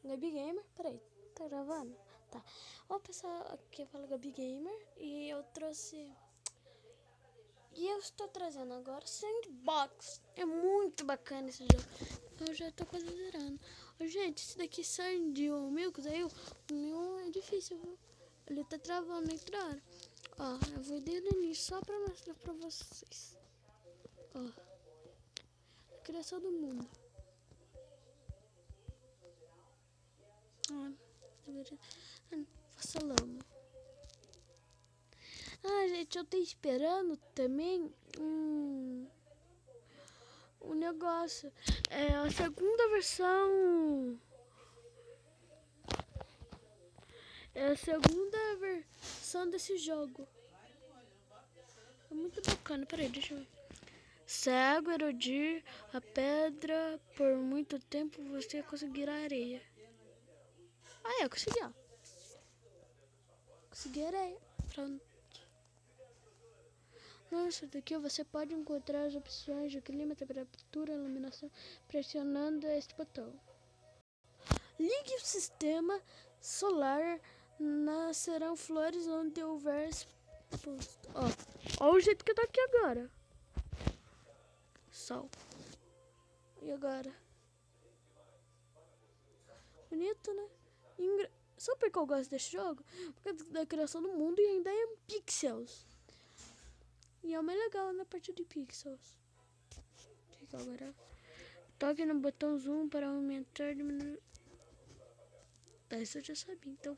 Gabi Gamer, peraí, tá gravando? Tá. Ó, pessoal, aqui fala Gabi Gamer e eu trouxe... E eu estou trazendo agora Sandbox. É muito bacana esse jogo. Eu já tô quase zerando. Ô, gente, esse daqui Sandy ou Milks, aí o meu é difícil, viu? Ele tá travando outra hora. Ó, eu vou desde o início só pra mostrar pra vocês. Ó, a criação do mundo. Faça lama. Ah, gente, eu tô esperando também um negócio. É a segunda versão. É a segunda versão desse jogo. É muito bacana. Peraí, deixa eu ver. Cego, erodir a pedra. Por muito tempo você conseguirá areia. Ah, eu consegui, ó. Consegui areia. Pronto. Nessa daqui você pode encontrar as opções de clima, temperatura, iluminação pressionando este botão. Ligue o sistema solar, nascerão flores onde houver exposto. Ó o jeito que tá aqui agora. Sol. E agora? Bonito, né? Sabe por que eu gosto desse jogo? Por causa da criação do mundo e ainda é em pixels. E é o mais legal na parte de pixels. Agora, toque no botão zoom para aumentar e diminuir. Isso eu já sabia, então.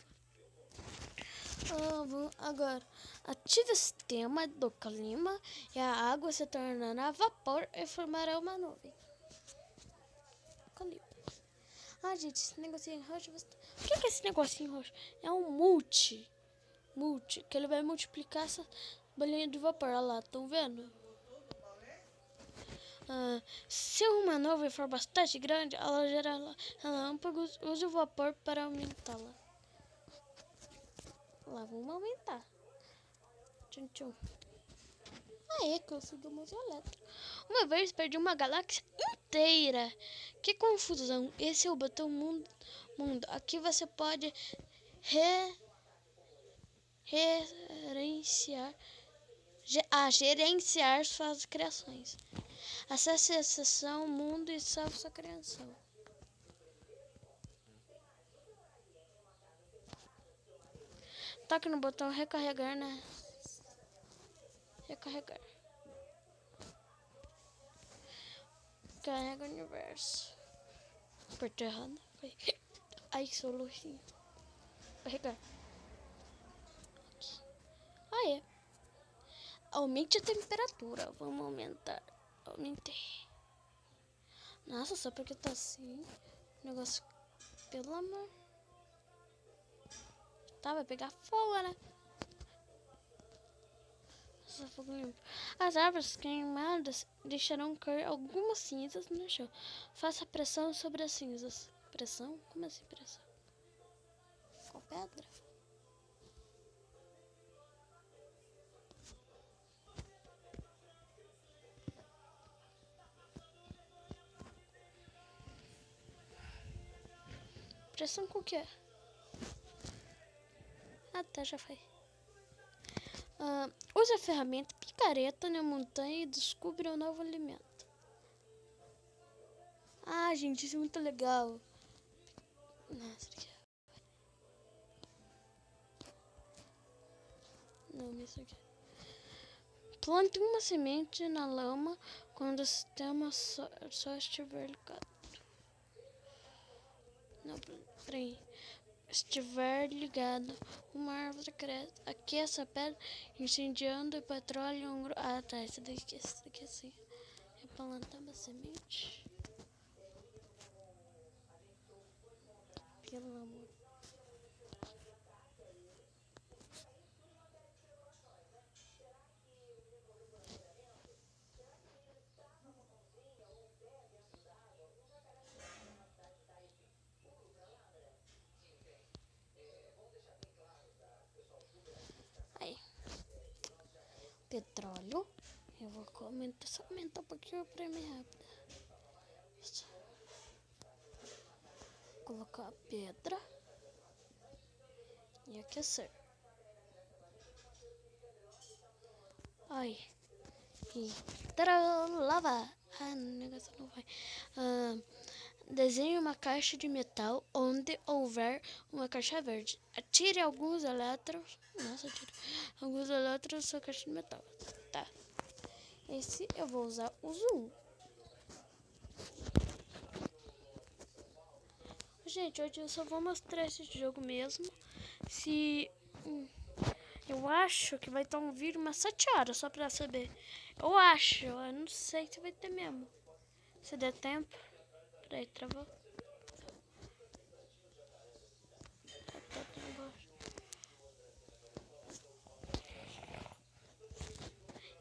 Agora, ative o sistema do clima e a água se tornará vapor e formará uma nuvem. Clima. Ah, gente, esse negocinho roxo. O que é esse negocinho roxo? É um multi, que ele vai multiplicar essa bolinha de vapor. Olha lá, estão vendo? Se uma nuvem for bastante grande, ela gera relâmpagos. Use o vapor para aumentá-la. Lá, vamos aumentar. Tchum, tchum. Aí, conseguimos o elétrico. Uma vez perdi uma galáxia inteira. Que confusão. Esse é o botão mundo. Aqui você pode gerenciar suas criações. Acesse a seção mundo e salve sua criação. Toque no botão recarregar, né? Recarregar. Carrega o universo. Apertei errado. Ai, que solucinho. Carregar. Aí. Aumente a temperatura. Vamos aumentar. Aumentei. Nossa, só porque tá assim. O negócio. Pelo amor. Tá, vai pegar fogo, né? Fogo limpo. As árvores queimadas deixarão cair algumas cinzas no chão. Faça pressão sobre as cinzas. Pressão? Como assim pressão? Com pedra? Pressão com o quê? Ah, tá, já foi. Use a ferramenta picareta na montanha e descubra um novo alimento. Ah, gente, isso é muito legal. Nossa, não, isso aqui. Plante uma semente na lama quando o sistema só estiver ligado. Não, peraí. Estiver ligado, uma árvore cresce. Aqui essa pedra incendiando o petróleo. Ah, tá. Esse daqui assim. É plantar uma semente. Pelo amor. Aí. Petróleo. Eu vou aumentar um pouquinho pra mim rápido. Vou colocar a pedra e aquecer. Ai. E lava. Ah, o negócio não vai. Desenhe uma caixa de metal onde houver uma caixa verde. Atire alguns elétrons. Nossa, atire alguns elétrons na sua caixa de metal. Tá. Esse eu vou usar o zoom. Gente, hoje eu só vou mostrar esse jogo mesmo. Eu acho que vai estar um vídeo umas 7 horas, só pra saber. Eu não sei se vai ter mesmo. Se der tempo. Peraí, travou.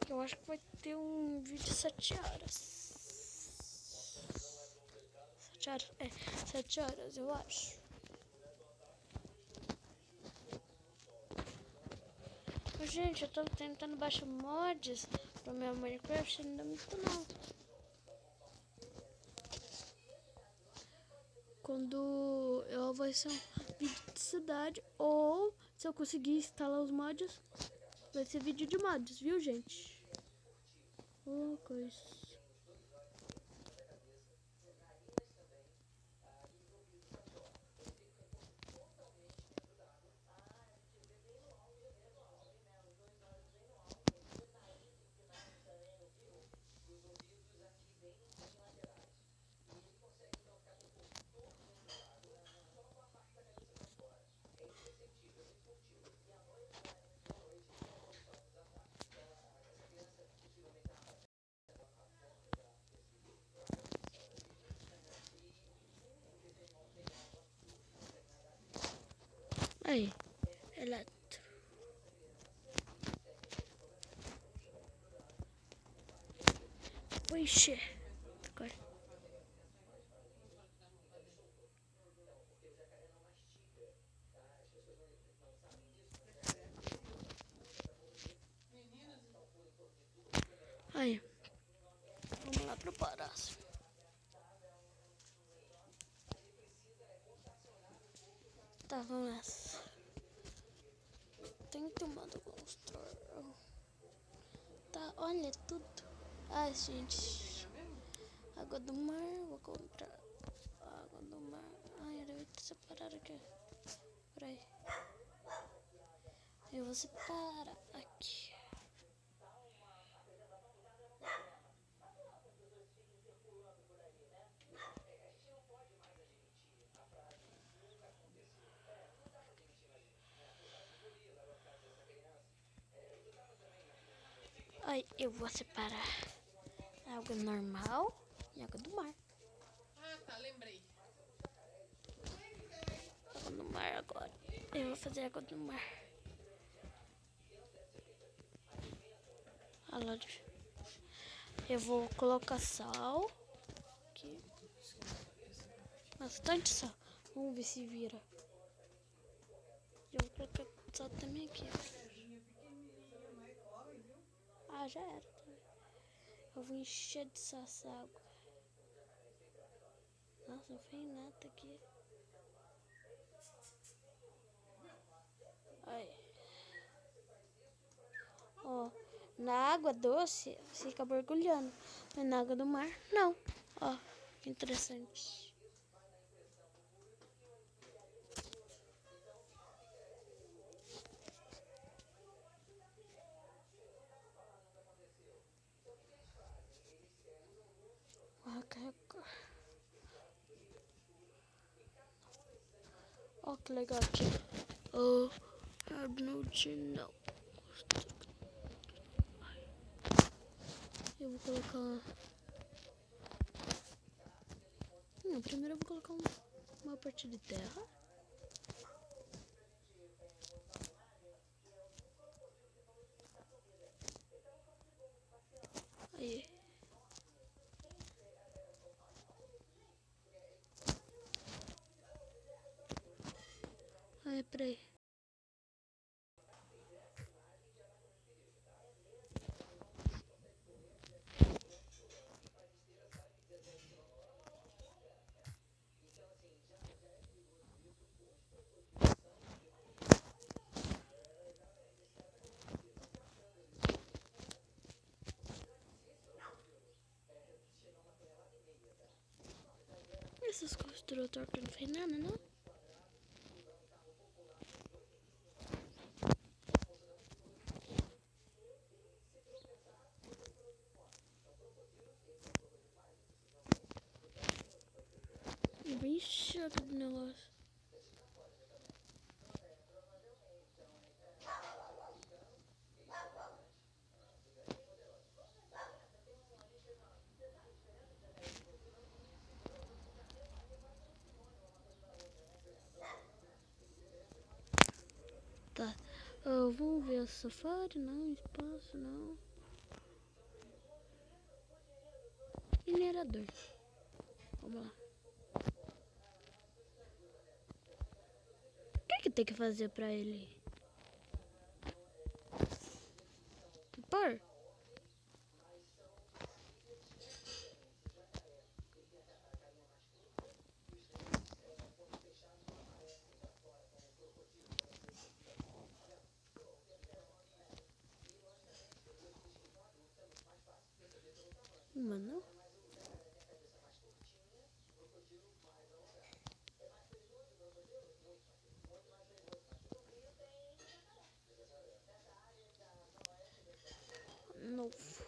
Eu acho que vai ter um vídeo 7 horas. 7 horas, 7 horas, eu acho. Gente, eu tô tentando baixar mods pro meu Minecraft, não dá muito não. Quando vai ser um vídeo de cidade, ou se eu conseguir instalar os mods, vai ser vídeo de mods, viu, gente? Coisa. Aí, eletro. Vixe. Agora. Aí. Vamos lá pro próximo. Tá, vamos nessa. Tem que tomar do construtor. Tá, olha tudo. Ai, gente. Água do mar, vou comprar. Água do mar. Ai, eu devia ter separado aqui. Peraí. Eu vou separar aqui. Aí eu vou separar água normal e água do mar. Ah, tá, lembrei. Água do mar agora. Eu vou fazer água do mar. Eu vou colocar sal. Aqui. Bastante sal. Vamos ver se vira. Eu vou colocar sal também aqui. Ah, já era. Eu vou encher de sal essa água. Nossa, não fez nada aqui. Aí. Ó, na água doce fica borbulhando. Mas na água do mar, não. Ó, que interessante. Ó, que legal aqui. Oh, não. Eu vou colocar... primeiro eu vou colocar uma parte de terra. Aí. Aí, peraí. Esses construtores que não fez nada, não? Bem chato do negócio. Tá. Vamos ver o safari, não, espaço, não. Minerador. Vamos lá. O que tem que fazer pra ele? Pôr? Mano. Novo.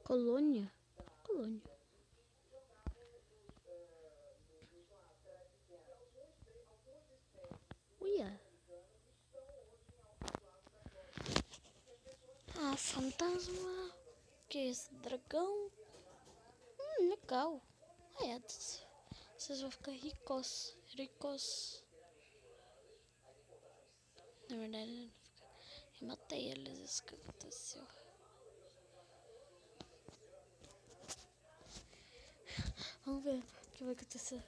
Colônia? Colônia. Uia. Ah, fantasma. Que é esse? Dragão? Legal. É, vocês vão ficar ricos. Ricos. Na verdade, eu matei eles. Isso que aconteceu. Vamos ver o que vai acontecer.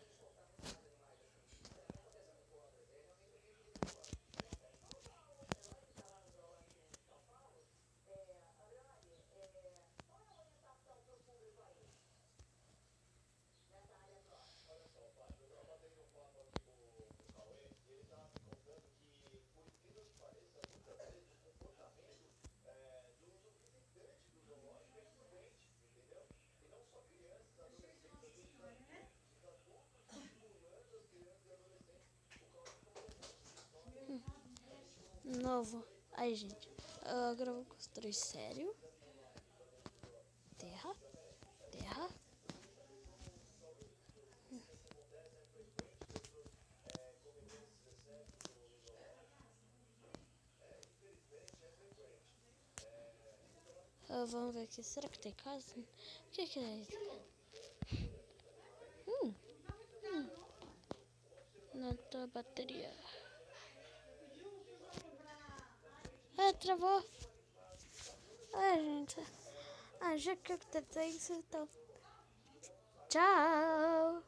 Novo. Aí, gente. Agora eu vou construir sério. Terra. Terra. Vamos ver aqui. Será que tem casa? O que é isso? Não tá bateria. Travou. Gente. Já que eu tentei isso, então. Tchau.